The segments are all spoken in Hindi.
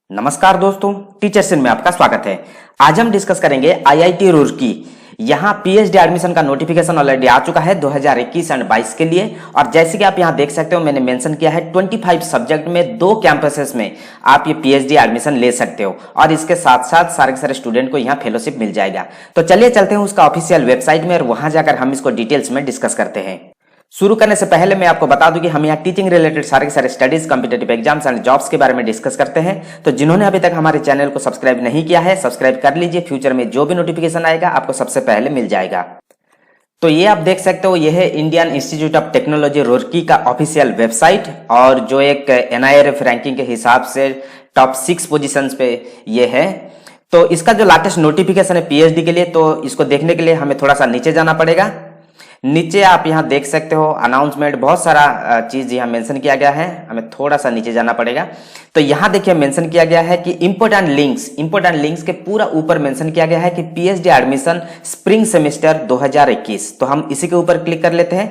नमस्कार दोस्तों, टीचर्स इन में आपका स्वागत है। आज हम डिस्कस करेंगे आईआईटी रुड़की। यहाँ पीएचडी एडमिशन का नोटिफिकेशन ऑलरेडी आ चुका है 2021 एंड 22 के लिए। और जैसे कि आप यहाँ देख सकते हो, मैंने मेंशन किया है 25 सब्जेक्ट में 2 कैंपसेस में आप ये पीएचडी एडमिशन ले सकते हो और इसके साथ साथ सारे के सारे स्टूडेंट को यहाँ फेलोशिप मिल जाएगा। तो चलिए चलते हैं उसका ऑफिशियल वेबसाइट में और वहां जाकर हम इसको डिटेल्स में डिस्कस करते हैं। शुरू करने से पहले मैं आपको बता दूं कि हम यहाँ टीचिंग रिलेटेड सारे के सारे studies, competitive exams and jobs के बारे में डिस्कस करते हैं। तो जिन्होंने अभी तक हमारे चैनल को सब्सक्राइब नहीं किया है, सब्सक्राइब कर लीजिए। फ्यूचर में जो भी नोटिफिकेशन आएगा आपको सबसे पहले मिल जाएगा। तो ये आप देख सकते हो, ये है Indian institute of technology Roorkee का ऑफिशियल वेबसाइट और जो एक NIRF रैंकिंग के हिसाब से टॉप 6 पोजिशन पे ये है। तो इसका जो लेटेस्ट नोटिफिकेशन है पीएचडी के लिए, तो इसको देखने के लिए हमें थोड़ा सा नीचे जाना पड़ेगा। नीचे आप यहाँ देख सकते हो अनाउंसमेंट, बहुत सारा चीज यहाँ मेंशन किया गया है। हमें थोड़ा सा नीचे जाना पड़ेगा। तो यहाँ देखिए मेंशन किया गया है कि इंपोर्टेंट लिंक्स के पूरा ऊपर मेंशन किया गया है कि पीएचडी एडमिशन स्प्रिंग सेमेस्टर 2021। तो हम इसी के ऊपर क्लिक कर लेते हैं।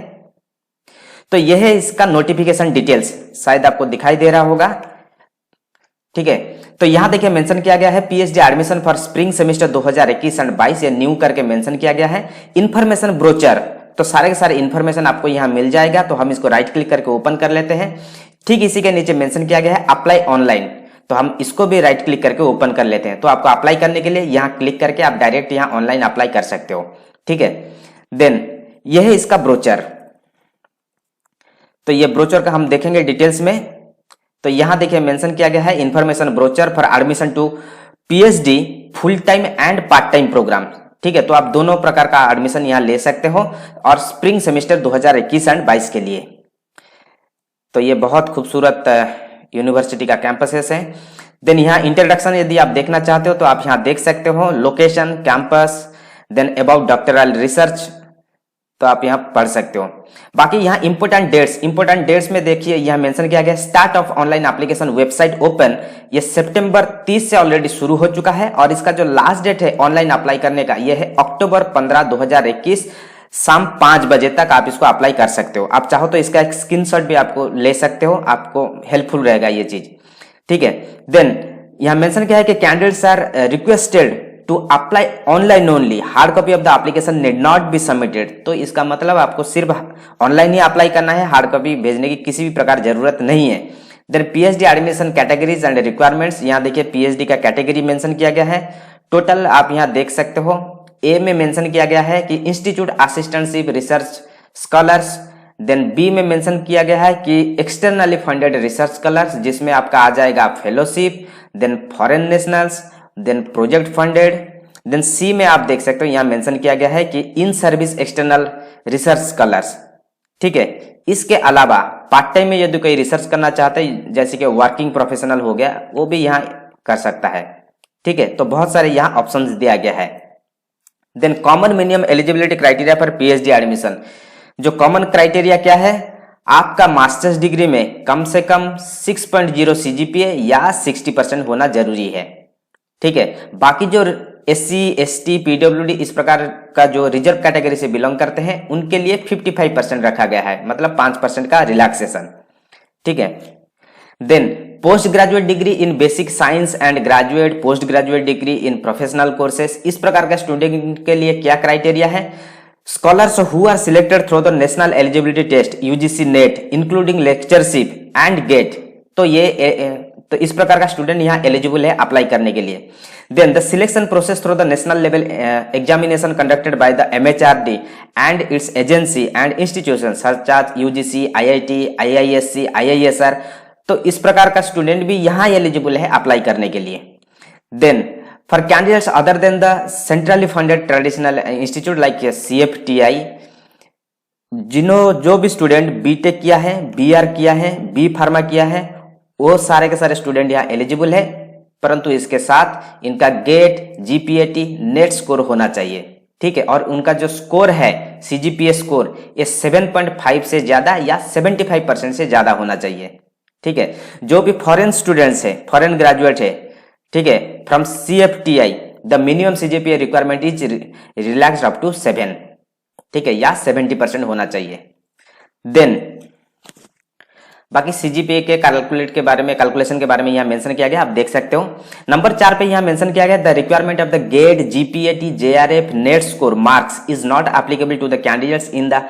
तो यह है इसका नोटिफिकेशन डिटेल्स, शायद आपको दिखाई दे रहा होगा। ठीक है, तो यहां देखिए मेंशन किया गया है PhD admission for spring semester 2021 and 22, ये न्यू करके मेंशन किया गया है। इंफॉर्मेशन ब्रोचर, तो सारे के सारे इंफॉर्मेशन आपको यहां मिल जाएगा। तो हम इसको राइट क्लिक करके ओपन कर लेते हैं। ठीक इसी के नीचे मेंशन किया गया है अप्लाई ऑनलाइन, तो हम इसको भी राइट क्लिक करके ओपन कर लेते हैं। तो आपको अप्लाई करने के लिए यहां क्लिक करके आप डायरेक्ट यहां ऑनलाइन अप्लाई कर सकते हो। ठीक है, देन यह है इसका ब्रोचर। तो ये ब्रोचर का हम देखेंगे डिटेल्स में। तो यहां देखिए मेंशन किया गया है information brochure for admission to PhD full time and part time programme. ठीक है, तो आप दोनों प्रकार का एडमिशन यहां ले सकते हो और स्प्रिंग सेमेस्टर 2021 एंड 22 के लिए। तो ये बहुत खूबसूरत यूनिवर्सिटी का कैंपस है। देन यहाँ इंट्रोडक्शन यदि आप देखना चाहते हो तो आप यहाँ देख सकते हो, location, campus, then about doctoral research, तो आप यहाँ पढ़ सकते हो। बाकी यहाँ इंपोर्टेंट डेट्स में देखिए यहाँ मेंशन किया गया start of online application website open, ये सितंबर 30 से ऑलरेडी शुरू हो चुका है और इसका जो लास्ट डेट है ऑनलाइन अप्लाई करने का ये है अक्टूबर 15, 2021 शाम 5 बजे तक आप इसको अप्लाई कर सकते हो। आप चाहो तो इसका एक स्क्रीनशॉट भी आपको ले सकते हो, आपको हेल्पफुल रहेगा ये चीज। ठीक है, देन यहाँ मेंशन किया है कि candidates are requested to apply online only, hard copy of the application need not be submitted. तो इसका मतलब आपको सिर्फ ऑनलाइन ही अप्लाई करना है, हार्ड कॉपी भेजने की किसी भी प्रकार जरूरत नहीं है। Then PhD admission categories and requirements, यहाँ देखिए पीएचडी का कैटेगरी मेंशन किया गया है। टोटल आप यहाँ देख सकते हो, ए में मेंशन किया गया है कि institute assistantship research scholars. Then B में मेंशन किया गया है कि एक्सटर्नली फंडेड रिसर्च स्कॉलर्स, जिसमें आपका आ जाएगा fellowship, then foreign nationals, then project funded. Then C में आप देख सकते हो यहाँ मेंशन किया गया है कि इन सर्विस एक्सटर्नल रिसर्च स्कॉलर्स। ठीक है, इसके अलावा पार्ट टाइम में यदि कोई रिसर्च करना चाहते हैं, जैसे कि वर्किंग प्रोफेशनल हो गया, वो भी यहाँ कर सकता है। ठीक है, तो बहुत सारे यहाँ ऑप्शंस दिया गया है। Then common minimum eligibility criteria for PhD admission, जो कॉमन क्राइटेरिया क्या है, आपका मास्टर्स डिग्री में कम से कम 6.0 सीजीपीए या 60% होना जरूरी है। ठीक है, बाकी जो SC, ST, PWD इस प्रकार का जो रिजर्व कैटेगरी से बिलोंग करते हैं उनके लिए 55% रखा गया है, मतलब 5% का रिलैक्सेशन। ठीक है, then post graduate degree in basic science and graduate post graduate degree in professional courses, इस प्रकार का स्टूडेंट के लिए क्या क्राइटेरिया है, scholars who are selected through the national eligibility test UGC NET including lectureship and GATE. तो इस प्रकार का स्टूडेंट यहाँ एलिजिबल है अप्लाई करने के लिए। Then the selection process through the national level examination conducted by the MHRD and its agency and institution such as UGC, IIT, IISc, IISR। तो इस प्रकार का स्टूडेंट भी यहाँ एलिजिबल है अप्लाई करने के लिए। Then for candidates other than the centrally funded traditional institute like CFTI, जो भी स्टूडेंट बीटेक किया है, BR किया है, B फार्मा किया है, वो सारे के सारे स्टूडेंट यहाँ एलिजिबल है, परंतु इसके साथ इनका गेट, GPAT, नेट स्कोर होना चाहिए। ठीक है, और उनका जो स्कोर है CGPA स्कोर, ये 7.5 से ज्यादा या 75% से ज्यादा होना चाहिए। ठीक है, जो भी फॉरेन स्टूडेंट्स है, फॉरेन ग्रेजुएट है, ठीक है, from CFTI the minimum CGPA requirement is relaxed up to 7। ठीक है, या 70% होना चाहिए। देन बाकी सीजीपीए के कैलकुलेशन के बारे में यहाँ मेंशन किया गया, आप देख सकते हो। नंबर 4 पे यहाँ मेंशन किया गया, the requirement of the GATE GPAT JRF NET score marks is not applicable to the candidates in the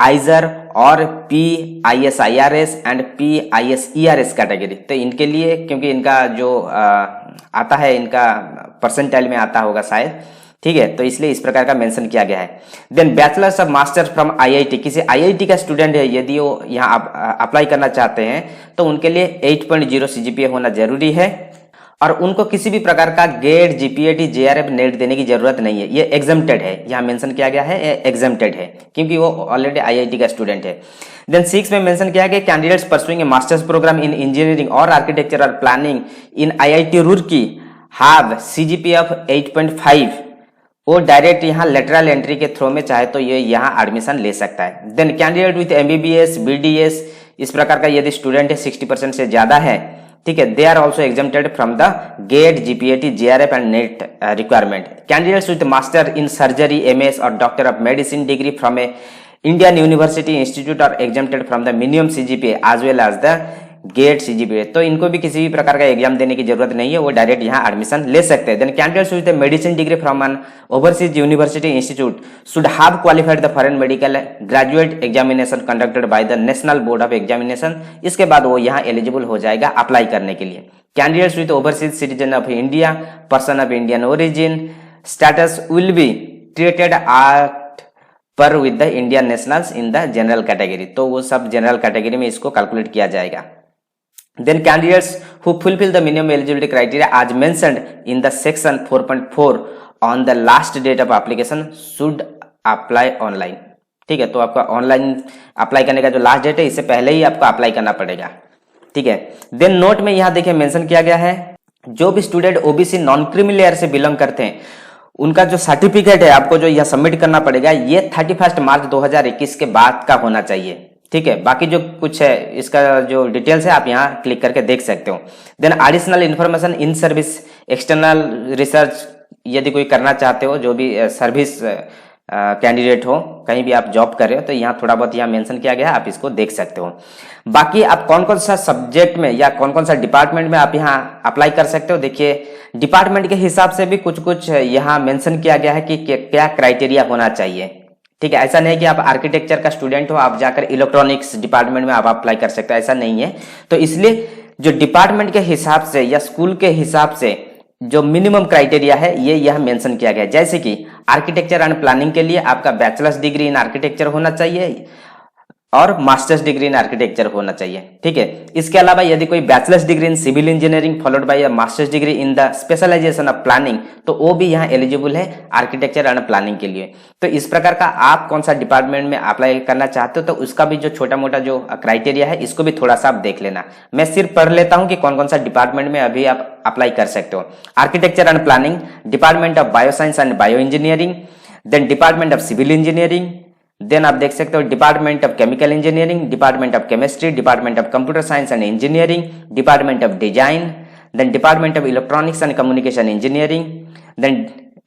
IISER और PISIRS एंड PISERS कैटेगरी। तो इनके लिए, क्योंकि इनका जो आता है, इनका परसेंटाइल में आता होगा शायद, ठीक है, तो इसलिए इस प्रकार का मेंशन किया गया है। Then bachelors of masters from IIT, किसी IIT का स्टूडेंट है यदि वो यहाँ अप्लाई करना चाहते हैं तो उनके लिए 8.0 सीजीपीए होना जरूरी है, और उनको किसी भी प्रकार का गेट जीपीएटी जेआरएफ नेट देने की जरूरत नहीं है। ये एग्जम्प्टेड है, यहाँ मेंशन किया गया है एग्जम्प्टेड है, क्योंकि वो ऑलरेडी IIT का स्टूडेंट है। देन 6 में मेंशन किया गया, candidates pursuing a masters program in engineering और आर्किटेक्चर और planning in IIT Roorkee have CGPA of 8.5, वो डायरेक्ट यहाँ लेटरल एंट्री के थ्रू में चाहे तो ये यहाँ एडमिशन ले सकता है। Then candidate with MBBS BDS इस प्रकार का यदि स्टूडेंट है 60% से ज्यादा है, ठीक है, they are also exempted from the GATE GPAT JRF and NET requirement. Candidates with master in surgery MS और doctor of medicine degree from a Indian university institute are exempted from the minimum CGPA as well as the GATE CGPA. तो इनको भी किसी भी प्रकार का एग्जाम देने की जरूरत नहीं है, वो डायरेक्ट यहाँ एडमिशन ले सकते हैं। Then candidates with medicine degree from an overseas university institute should have qualified the foreign medical graduate examination conducted by the national board of examination. इसके बाद वो यहाँ एलिजिबल हो जाएगा अप्लाई करने के लिए। Candidates with overseas citizen of India, person of Indian origin status will be treated at par with the Indian nationals in the general category. तो वो सब जनरल कैटेगरी में इसको कैलकुलेट किया जाएगा। Then candidates who fulfill the minimum eligibility criteria as mentioned in the section 4.4 on the last date of application should apply online। ठीक है, तो आपका ऑनलाइन अप्लाई करने का जो लास्ट डेट है इससे पहले ही आपको अप्लाई करना पड़ेगा, ठीक है। देन नोट में यहाँ देखिए मेंशन किया गया है, जो भी student OBC non creamy layer से बिलोंग करते हैं उनका जो सर्टिफिकेट है आपको जो यह सबमिट करना पड़ेगा, ये 31 मार्च 2021 के बाद का होना चाहिए, ठीक है। बाकी जो कुछ है इसका जो डिटेल्स है आप यहाँ क्लिक करके देख सकते हो। Then additional information in service external research, यदि कोई करना चाहते हो, जो भी सर्विस कैंडिडेट हो, कहीं भी आप जॉब कर रहे हो, तो यहाँ थोड़ा बहुत यहाँ मेंशन किया गया है, आप इसको देख सकते हो। बाकी आप कौन कौन सा सब्जेक्ट में या कौन कौन सा डिपार्टमेंट में आप यहाँ अप्लाई कर सकते हो, देखिए डिपार्टमेंट के हिसाब से भी कुछ यहाँ मेंशन किया गया है कि क्या क्राइटेरिया होना चाहिए, ठीक है। ऐसा नहीं कि आप आर्किटेक्चर का स्टूडेंट हो आप जाकर इलेक्ट्रॉनिक्स डिपार्टमेंट में आप अप्लाई कर सकते हो, ऐसा नहीं है। तो इसलिए जो डिपार्टमेंट के हिसाब से या स्कूल के हिसाब से जो मिनिमम क्राइटेरिया है ये यह मेंशन किया गया है। जैसे कि आर्किटेक्चर एंड प्लानिंग के लिए आपका बैचलर्स डिग्री इन आर्किटेक्चर होना चाहिए और मास्टर्स डिग्री इन आर्किटेक्चर होना चाहिए, ठीक है। इसके अलावा यदि कोई bachelors degree in civil engineering followed by masters degree in the specialization of planning, तो वो भी यहाँ एलिजिबल है आर्किटेक्चर एंड प्लानिंग के लिए। तो इस प्रकार का आप कौन सा डिपार्टमेंट में अप्लाई करना चाहते हो तो उसका भी जो छोटा मोटा जो क्राइटेरिया है इसको भी थोड़ा सा आप देख लेना। मैं सिर्फ पढ़ लेता हूँ कि कौन कौन सा डिपार्टमेंट में अभी आप अप्लाई कर सकते हो। Architecture and planning, department of bioscience and bio engineering, then department of civil engineering, then आप देख सकते हो department of chemical engineering, department of chemistry, department of computer science and engineering, department of design, then department of electronics and communication engineering, then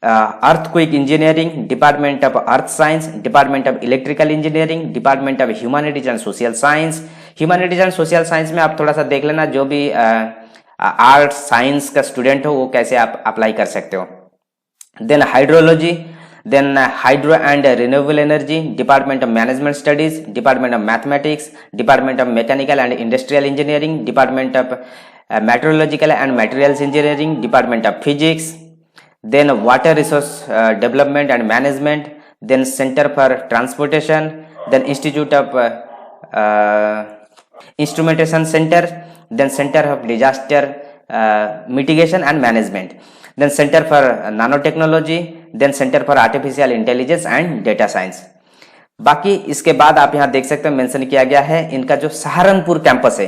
earthquake engineering, department of earth science, department of electrical engineering, department of humanities and social science. Humanities and social science में आप थोड़ा सा देख लेना, जो भी आर्ट साइंस का स्टूडेंट हो वो कैसे आप अप्लाई कर सकते हो। Then hydrology, then hydro and renewable energy, department of management studies, department of mathematics, department of mechanical and industrial engineering, department of meteorological and materials engineering, department of physics, then water resource development and management, then center for transportation, then institute of instrumentation center, then center of disaster mitigation and management, then center for nanotechnology, then centre for artificial intelligence and data science. बाकी इसके बाद आप यहाँ देख सकते हैं मेंशन किया गया है इनका जो सहारनपुर कैंपस है,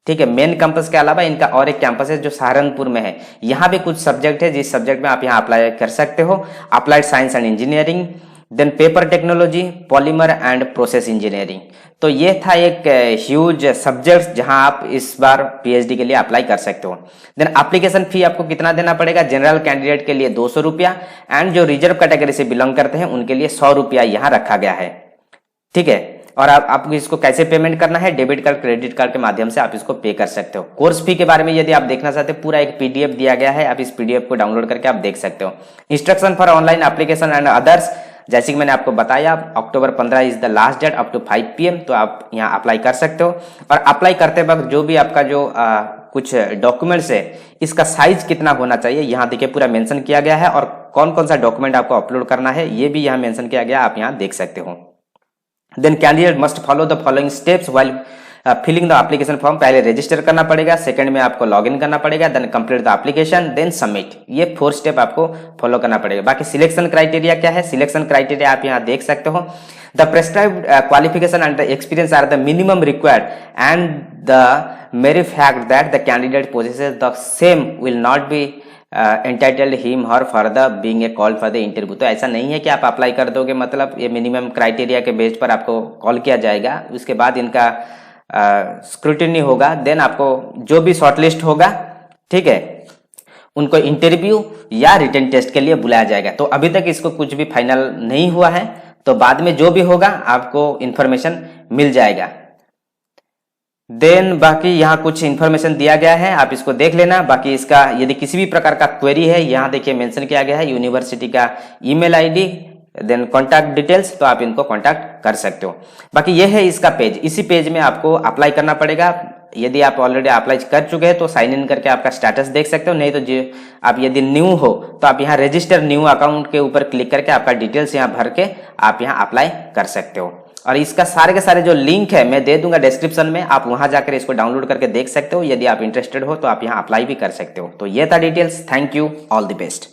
ठीक है। मेन कैंपस के अलावा इनका और एक कैंपस है जो सहारनपुर में है। यहाँ भी कुछ सब्जेक्ट है जिस सब्जेक्ट में आप यहाँ अप्लाई कर सकते हो। Applied science and engineering, then paper technology, polymer and process engineering. तो ये था एक ह्यूज सब्जेक्ट जहां आप इस बार पीएचडी के लिए अप्लाई कर सकते हो। देन एप्लीकेशन फी आपको कितना देना पड़ेगा, जनरल कैंडिडेट के लिए 200 रुपया एंड जो रिजर्व कैटेगरी से बिलोंग करते हैं उनके लिए 100 रुपया यहाँ रखा गया है, ठीक है। और आप इसको कैसे पेमेंट करना है, डेबिट कार्ड क्रेडिट कार्ड के माध्यम से आप इसको पे कर सकते हो। कोर्स फी के बारे में यदि आप देखना चाहते हो, पूरा एक पीडीएफ दिया गया है, आप इस पीडीएफ को डाउनलोड करके आप देख सकते हो। Instruction for online application and others, जैसे कि मैंने आपको बताया, October 15 is the last date up to 5 PM, तो आप यहाँ अप्लाई कर सकते हो। और अप्लाई करते वक्त जो भी आपका जो कुछ डॉक्यूमेंट्स है, इसका साइज कितना होना चाहिए यहाँ देखिए पूरा मेंशन किया गया है, और कौन कौन सा डॉक्यूमेंट आपको अपलोड करना है ये भी यहाँ मेंशन किया गया, आप यहाँ देख सकते हो। Then candidate must follow the following steps while filling the application form, पहले रजिस्टर करना पड़ेगा, सेकंड में आपको लॉगिन करना पड़ेगा, then complete the application, then submit. ये 4 स्टेप आपको फॉलो करना पड़ेगा। बाकी सिलेक्शन क्राइटेरिया क्या है, सिलेक्शन क्राइटेरिया आप यहाँ देख सकते हो। The prescribed qualification and the experience are the minimum required and the mere fact that the candidate possesses the same will not be entitled him her for the being a call for the interview. तो ऐसा नहीं है कि आप अप्लाई कर दोगे मतलब ये मिनिमम क्राइटेरिया के बेस पर आपको कॉल किया जाएगा, उसके बाद इनका स्क्रूटिनी होगा, देन आपको जो भी शॉर्टलिस्ट होगा, ठीक है, उनको इंटरव्यू या रिटन टेस्ट के लिए बुलाया जाएगा। तो अभी तक इसको कुछ भी फाइनल नहीं हुआ है, तो बाद में जो भी होगा आपको इंफॉर्मेशन मिल जाएगा। देन बाकी यहाँ कुछ इंफॉर्मेशन दिया गया है, आप इसको देख लेना। बाकी इसका यदि किसी भी प्रकार का क्वेरी है, यहाँ देखिए मेंशन किया गया है यूनिवर्सिटी का email ID, then contact details, तो आप इनको कॉन्टैक्ट कर सकते हो। बाकी ये है इसका पेज, इसी पेज में आपको अप्लाई करना पड़ेगा। यदि आप ऑलरेडी अप्लाई कर चुके हैं तो साइन इन करके आपका स्टेटस देख सकते हो, नहीं तो जो आप यदि न्यू हो तो आप यहाँ रजिस्टर न्यू अकाउंट के ऊपर क्लिक करके आपका डिटेल्स यहाँ भर के आप यहाँ अप्लाई कर सकते हो। और इसका सारे के सारे जो लिंक है मैं दे दूंगा डिस्क्रिप्शन में, आप वहां जाकर इसको डाउनलोड करके देख सकते हो। यदि आप इंटरेस्टेड हो तो आप यहाँ अप्लाई भी कर सकते हो। तो ये था details. Thank you, all the best.